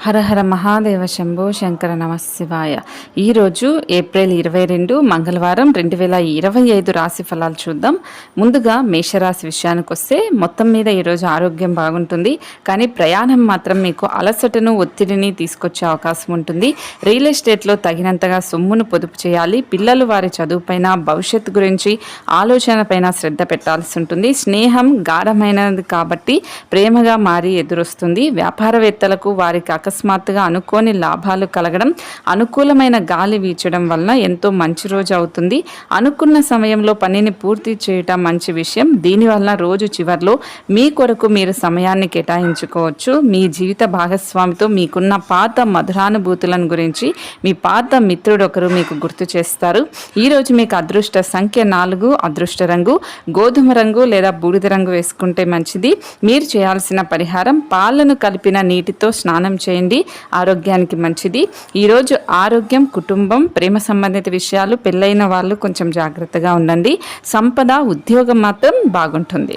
హర హర మహాదేవ శంభో శంకర నమ శివాయ. ఈరోజు ఏప్రిల్ 22 మంగళవారం 2025 రాశి ఫలాలు చూద్దాం. ముందుగా మేషరాశి విషయానికి వస్తే మొత్తం మీద ఈరోజు ఆరోగ్యం బాగుంటుంది, కానీ ప్రయాణం మాత్రం మీకు అలసటను ఒత్తిడిని తీసుకొచ్చే అవకాశం ఉంటుంది. రియల్ ఎస్టేట్లో తగినంతగా సొమ్మును పొదుపు చేయాలి. పిల్లలు వారి చదువుపైన భవిష్యత్తు గురించి ఆలోచన పైన శ్రద్ధ పెట్టాల్సి ఉంటుంది. స్నేహం గాఢమైనది కాబట్టి ప్రేమగా మారి ఎదురొస్తుంది. వ్యాపారవేత్తలకు వారికి అకస్మాత్తుగా అనుకోని లాభాలు కలగడం, అనుకూలమైన గాలి వీచడం వలన ఎంతో మంచి రోజు అవుతుంది. అనుకున్న సమయంలో పనిని పూర్తి చేయటం మంచి విషయం. దీనివల్ల రోజు చివరిలో మీ కొరకు మీరు సమయాన్ని కేటాయించుకోవచ్చు. మీ జీవిత భాగస్వామితో మీకున్న పాత మధురానుభూతులను గురించి మీ పాత మిత్రుడు ఒకరు మీకు గుర్తు చేస్తారు. ఈరోజు మీకు అదృష్ట సంఖ్య 4, అదృష్ట రంగు గోధుమ రంగు లేదా బూడిద రంగు వేసుకుంటే మంచిది. మీరు చేయాల్సిన పరిహారం పాలను కలిపిన నీటితో స్నానం చేయండి, ఆరోగ్యానికి మంచిది. ఈరోజు ఆరోగ్యం, కుటుంబం, ప్రేమ సంబంధిత విషయాలు, పెళ్ళైన వాళ్ళు కొంచెం జాగ్రత్తగా ఉండండి. సంపద, ఉద్యోగం మాత్రం బాగుంటుంది.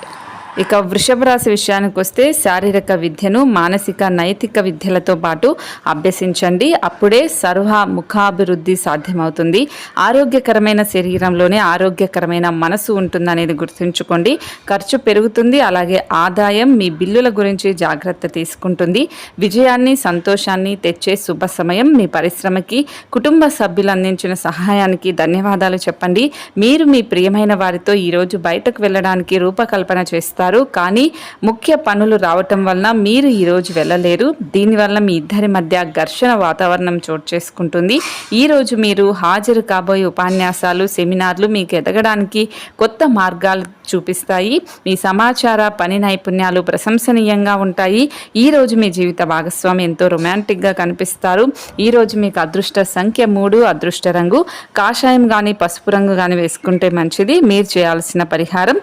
ఇక వృషభ రాశి విషయానికి వస్తే శారీరక విద్యను మానసిక నైతిక విద్యలతో పాటు అభ్యసించండి. అప్పుడే సర్వ ముఖాభివృద్ధి సాధ్యమవుతుంది. ఆరోగ్యకరమైన శరీరంలోనే ఆరోగ్యకరమైన మనసు ఉంటుందనేది గుర్తుంచుకోండి. ఖర్చు పెరుగుతుంది, అలాగే ఆదాయం మీ బిల్లుల గురించి జాగ్రత్త తీసుకుంటుంది. విజయాన్ని, సంతోషాన్ని తెచ్చే శుభ సమయం. మీ పరిశ్రమకి కుటుంబ సభ్యులు అందించిన సహాయానికి ధన్యవాదాలు చెప్పండి. మీరు మీ ప్రియమైన వారితో ఈరోజు బయటకు వెళ్ళడానికి రూపకల్పన చేస్తారు, కానీ ముఖ్య పనులు రావటం వలన మీరు ఈరోజు వెళ్ళలేరు. దీనివల్ల మీ ఇద్దరి మధ్య ఘర్షణ వాతావరణం చోటు చేసుకుంటుంది. ఈరోజు మీరు హాజరు కాబోయే ఉపన్యాసాలు, సెమినార్లు మీకు ఎదగడానికి కొత్త మార్గాలు చూపిస్తాయి. మీ సమాచార, పని నైపుణ్యాలు ప్రశంసనీయంగా ఉంటాయి. ఈరోజు మీ జీవిత భాగస్వామి ఎంతో రొమాంటిక్గా కనిపిస్తారు. ఈరోజు మీకు అదృష్ట సంఖ్య 3, అదృష్ట రంగు కాషాయం కానీ పసుపు రంగు కానీ వేసుకుంటే మంచిది. మీరు చేయాల్సిన పరిహారం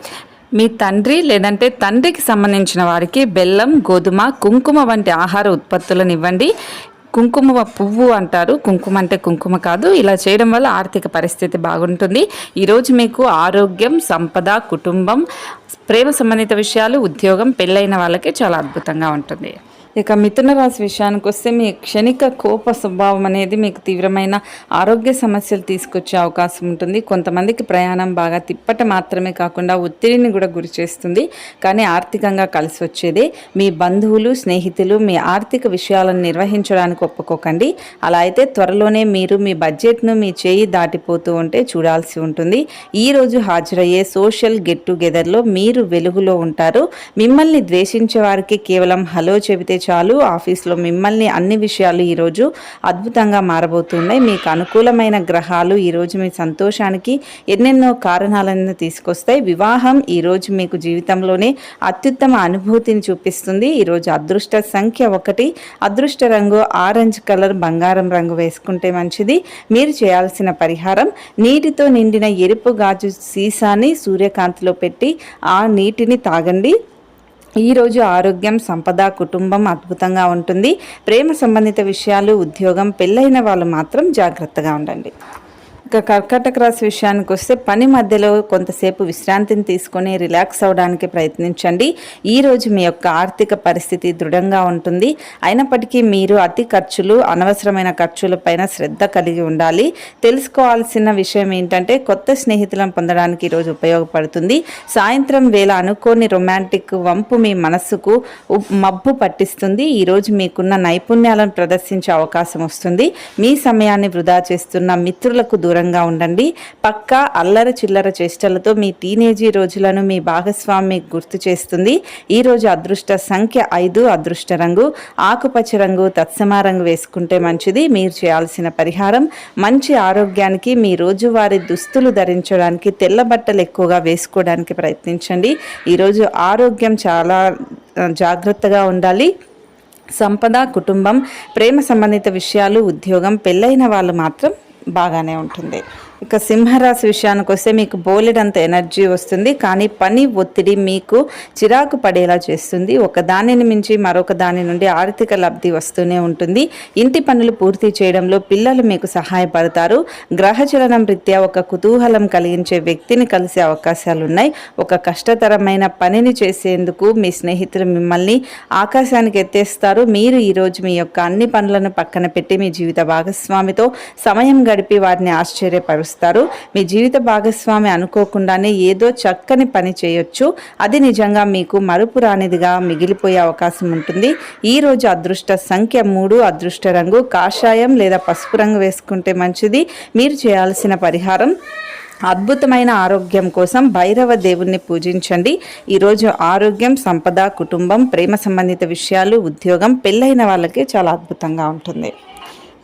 మీ తండ్రి లేదంటే తండ్రికి సంబంధించిన వారికి బెల్లం, గోధుమ, కుంకుమ వంటి ఆహార ఉత్పత్తులను ఇవ్వండి. కుంకుమ పువ్వు అంటారు, కుంకుమ అంటే కుంకుమ కాదు. ఇలా చేయడం వల్ల ఆర్థిక పరిస్థితి బాగుంటుంది. ఈరోజు మీకు ఆరోగ్యం, సంపద, కుటుంబం, ప్రేమ సంబంధిత విషయాలు, ఉద్యోగం, పెళ్ళైన వాళ్ళకి చాలా అద్భుతంగా ఉంటుంది. ఇక మిథున రాశి విషయానికి వస్తే మీ క్షణిక కోప స్వభావం అనేది మీకు తీవ్రమైన ఆరోగ్య సమస్యలు తీసుకొచ్చే అవకాశం ఉంటుంది. కొంతమందికి ప్రయాణం బాగా తిప్పట మాత్రమే కాకుండా ఒత్తిడిని కూడా గురి చేస్తుంది, కానీ ఆర్థికంగా కలిసి వచ్చేదే. మీ బంధువులు, స్నేహితులు మీ ఆర్థిక విషయాలను నిర్వహించడానికి ఒప్పుకోకండి. అలా అయితే త్వరలోనే మీరు మీ బడ్జెట్ను మీ చేయి దాటిపోతూ ఉంటే చూడాల్సి ఉంటుంది. ఈరోజు హాజరయ్యే సోషల్ గెట్ టుగెదర్లో మీరు వెలుగులో ఉంటారు. మిమ్మల్ని ద్వేషించే వారికి కేవలం హలో చెబితే చాలు. ఆఫీస్లో మిమ్మల్ని అన్ని విషయాలు ఈరోజు అద్భుతంగా మారబోతున్నాయి. మీకు అనుకూలమైన గ్రహాలు ఈరోజు మీ సంతోషానికి ఎన్నెన్నో కారణాలను తీసుకొస్తాయి. వివాహం ఈరోజు మీకు జీవితంలోనే అత్యుత్తమ అనుభూతిని చూపిస్తుంది. ఈరోజు అదృష్ట సంఖ్య 1, అదృష్ట రంగు ఆరెంజ్ కలర్ బంగారం రంగు వేసుకుంటే మంచిది. మీరు చేయాల్సిన పరిహారం నీటితో నిండిన ఎరుపు గాజు సీసాని సూర్యకాంతిలో పెట్టి ఆ నీటిని తాగండి. ఈరోజు ఆరోగ్యం, సంపద, కుటుంబం అద్భుతంగా ఉంటుంది. ప్రేమ సంబంధిత విషయాలు, ఉద్యోగం, పెళ్ళైన వాళ్ళు మాత్రం జాగ్రత్తగా ఉండండి. ఇక కర్కాటక రాశి విషయానికి వస్తే పని మధ్యలో కొంతసేపు విశ్రాంతిని తీసుకొని రిలాక్స్ అవడానికి ప్రయత్నించండి. ఈరోజు మీ యొక్క ఆర్థిక పరిస్థితి దృఢంగా ఉంటుంది. అయినప్పటికీ మీరు అతి ఖర్చులు, అనవసరమైన ఖర్చులపైన శ్రద్ధ కలిగి ఉండాలి. తెలుసుకోవాల్సిన విషయం ఏంటంటే కొత్త స్నేహితులను పొందడానికి ఈరోజు ఉపయోగపడుతుంది. సాయంత్రం వేళ అనుకోని రొమాంటిక్ వంపు మీ మనస్సుకు మబ్బు పట్టిస్తుంది. ఈరోజు మీకున్న నైపుణ్యాలను ప్రదర్శించే అవకాశం వస్తుంది. మీ సమయాన్ని వృధా చేస్తున్న మిత్రులకు దూరంగా ఉండండి. పక్కా అల్లరి చిల్లర చేష్టలతో మీ టీనేజీ రోజులను మీ భాగస్వామి గుర్తు చేస్తుంది. ఈరోజు అదృష్ట సంఖ్య 5, అదృష్ట రంగు ఆకుపచ్చ రంగు తత్సమ రంగు వేసుకుంటే మంచిది. మీరు చేయాల్సిన పరిహారం మంచి ఆరోగ్యానికి మీ రోజువారీ దుస్తులు ధరించడానికి తెల్ల బట్టలు ఎక్కువగా వేసుకోవడానికి ప్రయత్నించండి. ఈరోజు ఆరోగ్యం చాలా జాగ్రత్తగా ఉండాలి. సంపద, కుటుంబం, ప్రేమ సంబంధిత విషయాలు, ఉద్యోగం, పెళ్ళైన వాళ్ళు మాత్రం బాగానే ఉంటుంది. ఇక సింహరాశి విషయానికి వస్తే మీకు బోలెడంత ఎనర్జీ వస్తుంది, కానీ పని ఒత్తిడి మీకు చిరాకు పడేలా చేస్తుంది. ఒక దానిని మించి మరొక దాని నుండి ఆర్థిక లబ్ధి వస్తూనే ఉంటుంది. ఇంటి పనులు పూర్తి చేయడంలో పిల్లలు మీకు సహాయపడతారు. గ్రహచలనం రీత్యా ఒక కుతూహలం కలిగించే వ్యక్తిని కలిసే అవకాశాలు ఉన్నాయి. ఒక కష్టతరమైన పనిని చేసేందుకు మీ స్నేహితులు మిమ్మల్ని ఆకాశానికి ఎత్తేస్తారు. మీరు ఈరోజు మీ యొక్క అన్ని పనులను పక్కన పెట్టి మీ జీవిత భాగస్వామితో సమయం గడిపి వారిని ఆశ్చర్యపరుస్తారు. మీ జీవిత భాగస్వామి అనుకోకుండానే ఏదో చక్కని పని చేయొచ్చు. అది నిజంగా మీకు మరుపురానిదిగా మిగిలిపోయే అవకాశం ఉంటుంది. ఈ రోజు అదృష్ట సంఖ్య 3, అదృష్ట రంగు కాషాయం లేదా పసుపు రంగు వేసుకుంటే మంచిది. మీరు చేయాల్సిన పరిహారం అద్భుతమైన ఆరోగ్యం కోసం భైరవ దేవుణ్ణి పూజించండి. ఈరోజు ఆరోగ్యం, సంపద, కుటుంబం, ప్రేమ సంబంధిత విషయాలు, ఉద్యోగం, పెళ్ళైన వాళ్ళకి చాలా అద్భుతంగా ఉంటుంది.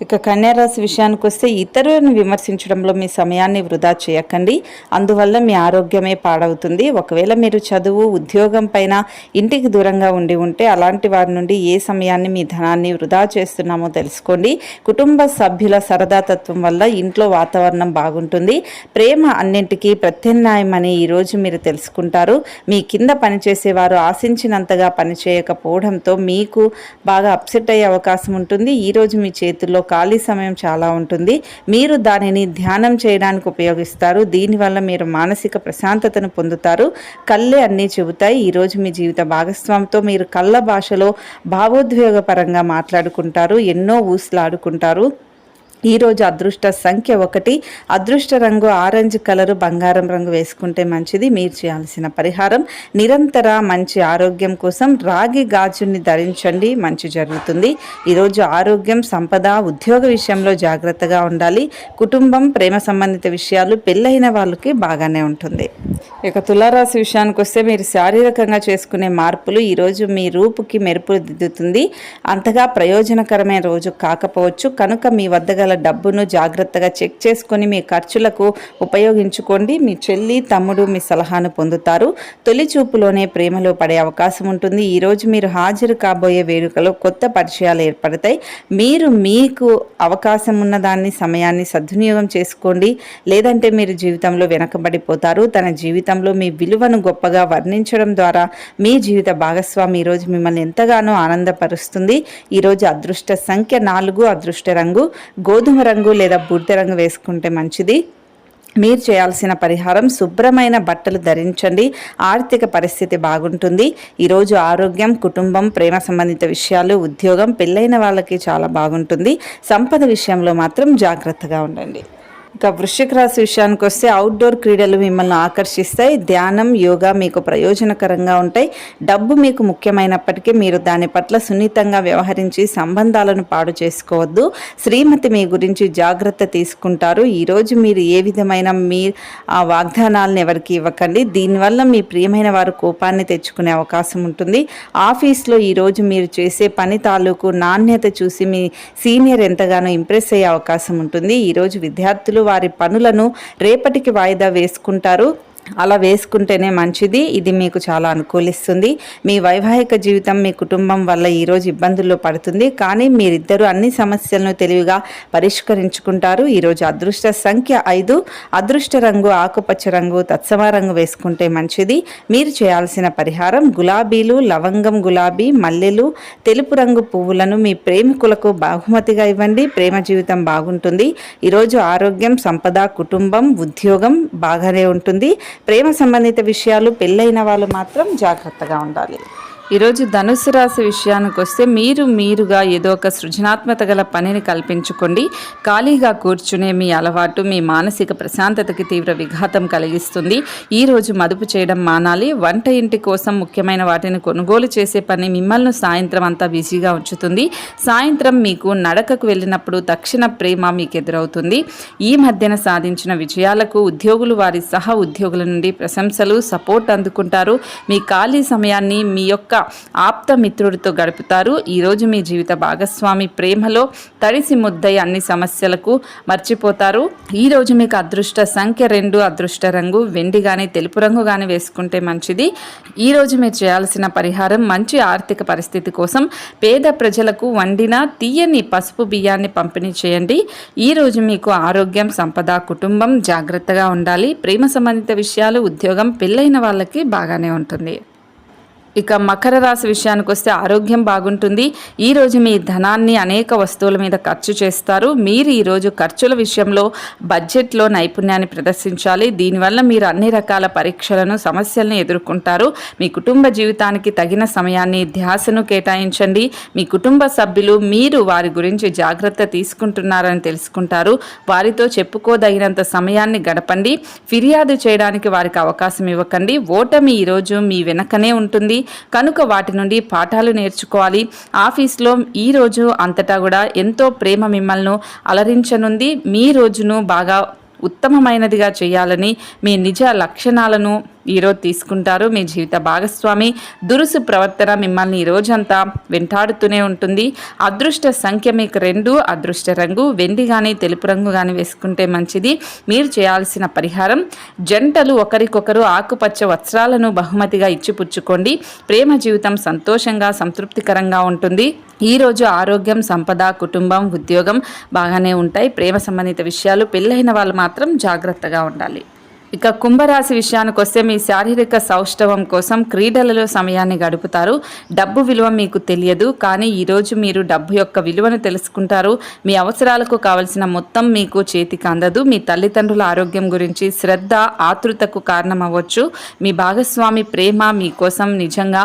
ఇక కన్యారాశి విషయానికి వస్తే ఇతరులను విమర్శించడంలో మీ సమయాన్ని వృధా చేయకండి. అందువల్ల మీ ఆరోగ్యమే పాడవుతుంది. ఒకవేళ మీరు చదువు, ఉద్యోగం పైన ఇంటికి దూరంగా ఉంటే అలాంటి వారి నుండి ఏ సమయాన్ని, మీ ధనాన్ని వృధా చేస్తున్నామో తెలుసుకోండి. కుటుంబ సభ్యుల సరదాతత్వం వల్ల ఇంట్లో వాతావరణం బాగుంటుంది. ప్రేమ అన్నింటికీ ప్రత్యామ్నాయం అని ఈరోజు మీరు తెలుసుకుంటారు. మీ కింద పనిచేసేవారు ఆశించినంతగా పనిచేయకపోవడంతో మీకు బాగా అప్సెట్ అయ్యే అవకాశం ఉంటుంది. ఈరోజు మీ చేతుల్లో ఖాళీ సమయం చాలా ఉంటుంది. మీరు దానిని ధ్యానం చేయడానికి ఉపయోగిస్తారు. దీనివల్ల మీరు మానసిక ప్రశాంతతను పొందుతారు. కళ్ళే అన్నీ చెబుతాయి. ఈరోజు మీ జీవిత భాగస్వామితో మీరు కళ్ళ భాషలో భావోద్వేగపరంగా మాట్లాడుకుంటారు. ఎన్నో ఊసులాడుకుంటారు. ఈరోజు అదృష్ట సంఖ్య 1, అదృష్ట రంగు ఆరెంజ్ కలరు, బంగారం రంగు వేసుకుంటే మంచిది. మీరు చేయాల్సిన పరిహారం నిరంతర మంచి ఆరోగ్యం కోసం రాగి గాజుని ధరించండి, మంచి జరుగుతుంది. ఈరోజు ఆరోగ్యం, సంపద, ఉద్యోగ విషయంలో జాగ్రత్తగా ఉండాలి. కుటుంబం, ప్రేమ సంబంధిత విషయాలు, పెళ్ళైన వాళ్ళకి బాగానే ఉంటుంది. ఇక తులారాశి విషయానికి వస్తే మీరు శారీరకంగా చేసుకునే మార్పులు ఈరోజు మీ రూపుకి మెరుపులు దిద్దుతుంది. అంతగా ప్రయోజనకరమైన రోజు కాకపోవచ్చు కనుక మీ వద్ద గల డబ్బును జాగ్రత్తగా చెక్ చేసుకొని మీ ఖర్చులకు ఉపయోగించుకోండి. మీ చెల్లి, తమ్ముడు మీ సలహాను పొందుతారు. తొలి చూపులోనే ప్రేమలో పడే అవకాశం ఉంటుంది. ఈరోజు మీరు హాజరు కాబోయే వేడుకలో కొత్త పరిచయాలు ఏర్పడతాయి. మీరు మీకు అవకాశం ఉన్న దాన్ని, సమయాన్ని సద్వినియోగం చేసుకోండి. లేదంటే మీరు జీవితంలో వెనకబడిపోతారు. తన జీవితంలో మీ విలువను గొప్పగా వర్ణించడం ద్వారా మీ జీవిత భాగస్వామి ఈరోజు మిమ్మల్ని ఎంతగానో ఆనందపరుస్తుంది. ఈరోజు అదృష్ట సంఖ్య 4, అదృష్ట రంగు గోధుమ రంగు లేదా బూడిద రంగు వేసుకుంటే మంచిది. మీరు చేయాల్సిన పరిహారం శుభ్రమైన బట్టలు ధరించండి. ఆర్థిక పరిస్థితి బాగుంటుంది. ఈరోజు ఆరోగ్యం, కుటుంబం, ప్రేమ సంబంధిత విషయాలు, ఉద్యోగం, పెళ్ళైన వాళ్ళకి చాలా బాగుంటుంది. సంపద విషయంలో మాత్రం జాగ్రత్తగా ఉండండి. ఇక వృశ్చిక రాశి విషయానికి వస్తే అవుట్డోర్ క్రీడలు మిమ్మల్ని ఆకర్షిస్తాయి. ధ్యానం, యోగా మీకు ప్రయోజనకరంగా ఉంటాయి. డబ్బు మీకు ముఖ్యమైనప్పటికీ మీరు దాని పట్ల సున్నితంగా వ్యవహరించి సంబంధాలను పాడు చేసుకోవద్దు. శ్రీమతి మీ గురించి జాగ్రత్త తీసుకుంటారు. ఈరోజు మీరు ఏ విధమైన మీ వాగ్దానాలను ఎవరికి ఇవ్వకండి. దీనివల్ల మీ ప్రియమైన వారు కోపాన్ని తెచ్చుకునే అవకాశం ఉంటుంది. ఆఫీస్లో ఈరోజు మీరు చేసే పని తాలూకు నాణ్యత చూసి మీ సీనియర్ ఎంతగానో ఇంప్రెస్ అయ్యే అవకాశం ఉంటుంది. ఈరోజు విద్యార్థులు వారి పనులను రేపటికి వాయిదా వేసుకుంటారు. అలా వేసుకుంటేనే మంచిది. ఇది మీకు చాలా అనుకూలిస్తుంది. మీ వైవాహిక జీవితం, మీ కుటుంబం వల్ల ఈరోజు ఇబ్బందుల్లో పడుతుంది. కానీ మీరిద్దరూ అన్ని సమస్యలను తెలివిగా పరిష్కరించుకుంటారు. ఈరోజు అదృష్ట సంఖ్య 5, అదృష్ట రంగు ఆకుపచ్చ రంగు, తత్సమ రంగు వేసుకుంటే మంచిది. మీరు చేయాల్సిన పరిహారం గులాబీలు, లవంగం గులాబీ, మల్లెలు, తెలుపు రంగు పువ్వులను మీ ప్రేమికులకు బహుమతిగా ఇవ్వండి. ప్రేమ జీవితం బాగుంటుంది. ఈరోజు ఆరోగ్యం, సంపద, కుటుంబం, ఉద్యోగం బాగానే ఉంటుంది. ప్రేమ సంబంధిత విషయాలు, పెళ్ళైన వాళ్ళు మాత్రం జాగ్రత్తగా ఉండాలి. ఈరోజు ధనుసు రాశి విషయానికి వస్తే మీరుగా ఏదో ఒక సృజనాత్మక గల పనిని కల్పించుకోండి. ఖాళీగా కూర్చునే మీ అలవాటు మీ మానసిక ప్రశాంతతకి తీవ్ర విఘాతం కలిగిస్తుంది. ఈరోజు మదుపు చేయడం మానాలి. వంట ఇంటి కోసం ముఖ్యమైన వాటిని కొనుగోలు చేసే పని మిమ్మల్ని సాయంత్రం అంతా బిజీగా ఉంచుతుంది. సాయంత్రం మీకు నడకకు వెళ్ళినప్పుడు తక్షణ ప్రేమ మీకు ఎదురవుతుంది. ఈ మధ్యన సాధించిన విజయాలకు ఉద్యోగులు వారి సహ ఉద్యోగుల నుండి ప్రశంసలు, సపోర్ట్ అందుకుంటారు. మీ ఖాళీ సమయాన్ని మీ యొక్క ఆప్త మిత్రుడితో గడుపుతారు. ఈరోజు మీ జీవిత భాగస్వామి ప్రేమలో తడిసి ముద్దై అన్ని సమస్యలకు మర్చిపోతారు. ఈరోజు మీకు అదృష్ట సంఖ్య 2, అదృష్ట రంగు వెండి కానీ తెలుపు రంగు కానీ వేసుకుంటే మంచిది. ఈరోజు మీరు చేయాల్సిన పరిహారం, మంచి ఆర్థిక పరిస్థితి కోసం పేద ప్రజలకు వండిన తీయని పసుపు బియ్యాన్ని పంపిణీ చేయండి. ఈరోజు మీకు ఆరోగ్యం, సంపద, కుటుంబం జాగ్రత్తగా ఉండాలి. ప్రేమ సంబంధిత విషయాలు, ఉద్యోగం, పెళ్ళైన వాళ్ళకి బాగానే ఉంటుంది. ఇక మకర రాశి విషయానికి వస్తే ఆరోగ్యం బాగుంటుంది. ఈరోజు మీ ధనాన్ని అనేక వస్తువుల మీద ఖర్చు చేస్తారు. మీరు ఈరోజు ఖర్చుల విషయంలో బడ్జెట్లో నైపుణ్యాన్ని ప్రదర్శించాలి. దీనివల్ల మీరు అన్ని రకాల పరీక్షలను, సమస్యలను ఎదుర్కొంటారు. మీ కుటుంబ జీవితానికి తగిన సమయాన్ని, ధ్యాసను కేటాయించండి. మీ కుటుంబ సభ్యులు మీరు వారి గురించి జాగ్రత్త తీసుకుంటున్నారని తెలుసుకుంటారు. వారితో చెప్పుకోదగినంత సమయాన్ని గడపండి. ఫిర్యాదు చేయడానికి వారికి అవకాశం ఇవ్వకండి. ఓటమి ఈరోజు మీ వెనకనే ఉంటుంది కనుక వాటి నుండి పాఠాలు నేర్చుకోవాలి. ఆఫీస్లో ఈ రోజు అంతటా కూడా ఎంతో ప్రేమ మిమ్మల్ని అలరించనుంది. మీ రోజును బాగా ఉత్తమమైనదిగా చేయాలని మీ నిజ లక్షణాలను ఈరోజు తీసుకుంటారు. మీ జీవిత భాగస్వామి దురుసు ప్రవర్తన మిమ్మల్ని ఈ రోజంతా వెంటాడుతూనే ఉంటుంది. అదృష్ట సంఖ్య మీకు 2, అదృష్ట రంగు వెండి కానీ తెలుపు రంగు కానీ వేసుకుంటే మంచిది. మీరు చేయాల్సిన పరిహారం, జంటలు ఒకరికొకరు ఆకుపచ్చ వస్త్రాలను బహుమతిగా ఇచ్చిపుచ్చుకోండి. ప్రేమ జీవితం సంతోషంగా, సంతృప్తికరంగా ఉంటుంది. ఈరోజు ఆరోగ్యం, సంపద, కుటుంబం, ఉద్యోగం బాగానే ఉంటాయి. ప్రేమ సంబంధిత విషయాలు, పెళ్ళైన వాళ్ళు మాత్రం జాగ్రత్తగా ఉండాలి. ఇక కుంభరాశి విషయానికి వస్తే మీ శారీరక సౌష్ఠవం కోసం క్రీడలలో సమయాన్ని గడుపుతారు. డబ్బు విలువ మీకు తెలియదు, కానీ ఈరోజు మీరు డబ్బు యొక్క విలువను తెలుసుకుంటారు. మీ అవసరాలకు కావలసిన మొత్తం మీకు చేతికి అందదు. మీ తల్లిదండ్రుల ఆరోగ్యం గురించి శ్రద్ధ ఆతృతకు కారణమవ్వచ్చు. మీ భాగస్వామి ప్రేమ మీకోసం నిజంగా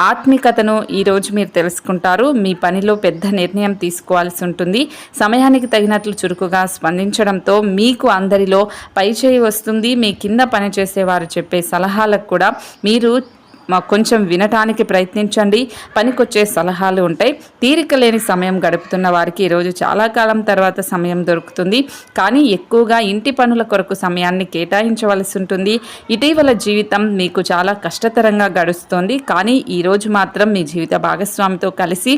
ఆత్మికతను ఈరోజు మీరు తెలుసుకుంటారు. మీ పనిలో పెద్ద నిర్ణయం తీసుకోవాల్సి ఉంటుంది. సమయానికి తగినట్లు చురుకుగా స్పందించడంతో మీకు అందరిలో పైచేయి వస్తుంది. మీ కింద పనిచేసే వారు చెప్పే సలహాలకు కూడా మీరు కొంచెం వినటానికి ప్రయత్నించండి. పనికొచ్చే సలహాలు ఉంటాయి. తీరిక లేని సమయం గడుపుతున్న వారికి ఈరోజు చాలా కాలం తర్వాత సమయం దొరుకుతుంది, కానీ ఎక్కువగా ఇంటి పనుల కొరకు సమయాన్ని కేటాయించవలసి ఉంటుంది. ఇటీవల జీవితం మీకు చాలా కష్టతరంగా గడుస్తుంది, కానీ ఈరోజు మాత్రం మీ జీవిత భాగస్వామితో కలిసి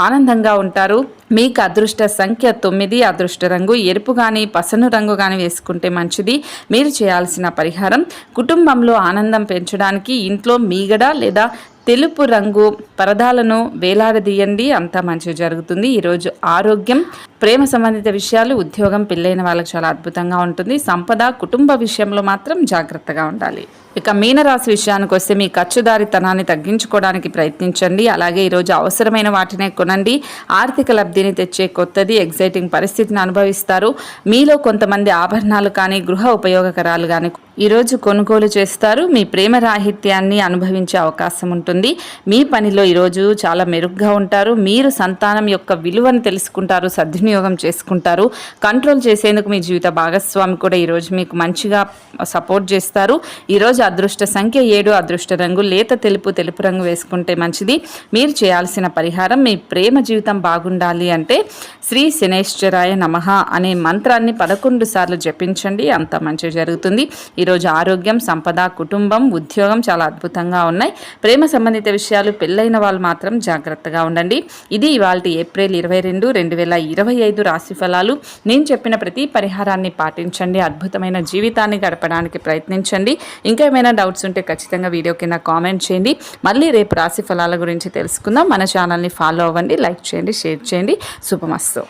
ఆనందంగా ఉంటారు. మీకు అదృష్ట సంఖ్య 9, అదృష్ట రంగు ఎరుపు కానీ పసను రంగు కానీ వేసుకుంటే మంచిది. మీరు చేయాల్సిన పరిహారం, కుటుంబంలో ఆనందం పెంచడానికి ఇంట్లో మీగడ లేదా తెలుపు రంగు పరదాలను వేలాడదీయండి. అంతా మంచి జరుగుతుంది. ఈరోజు ఆరోగ్యం, ప్రేమ సంబంధిత విషయాలు, ఉద్యోగం, పెళ్ళైన వాళ్ళకి చాలా అద్భుతంగా ఉంటుంది. సంపద, కుటుంబ విషయంలో మాత్రం జాగ్రత్తగా ఉండాలి. ఇక మీనరాశి విషయానికి వస్తే మీ ఖర్చుదారితనాన్ని తగ్గించుకోవడానికి ప్రయత్నించండి. అలాగే ఈరోజు అవసరమైన వాటినే కొనండి. ఆర్థిక లబ్ధిని తెచ్చే కొత్తది, ఎగ్జైటింగ్ పరిస్థితిని అనుభవిస్తారు. మీలో కొంతమంది ఆభరణాలు కానీ గృహ ఉపయోగకరాలు కానీ ఈరోజు కొనుగోలు చేస్తారు. మీ ప్రేమ రాహిత్యాన్ని అనుభవించే అవకాశం ఉంటుంది. మీ పనిలో ఈరోజు చాలా మెరుగ్గా ఉంటారు. మీరు సంతానం యొక్క విలువను తెలుసుకుంటారు, సద్వినియోగం చేసుకుంటారు. కంట్రోల్ చేసేందుకు మీ జీవిత భాగస్వామి కూడా ఈరోజు మీకు మంచిగా సపోర్ట్ చేస్తారు. ఈరోజు అదృష్ట సంఖ్య 7, అదృష్ట రంగు లేత తెలుపు రంగు వేసుకుంటే మంచిది. మీరు చేయాల్సిన పరిహారం, మీ ప్రేమ జీవితం బాగుండాలి అంటే శ్రీ శనేశ్వరాయ నమః అనే మంత్రాన్ని 11 సార్లు జపించండి. అంత మంచి జరుగుతుంది. ఈరోజు ఆరోగ్యం, సంపద, కుటుంబం, ఉద్యోగం చాలా అద్భుతంగా ఉన్నాయి. ప్రేమ సంబంధిత విషయాలు, పెళ్ళైన వాళ్ళు మాత్రం జాగ్రత్తగా ఉండండి. ఇది ఇవాల్టి ఏప్రిల్ 22, 2025 రాశి ఫలాలు. నేను చెప్పిన ప్రతి పరిహారాన్ని పాటించండి. అద్భుతమైన జీవితాన్ని గడపడానికి ప్రయత్నించండి. ఇంకా ఏమైనా డౌట్స్ ఉంటే ఖచ్చితంగా వీడియో కింద కామెంట్ చేయండి. మళ్ళీ రేపు రాశి ఫలాల గురించి తెలుసుకుందాం. మన ఛానల్ని ఫాలో అవ్వండి, లైక్ చేయండి, షేర్ చేయండి. శుభమస్తు.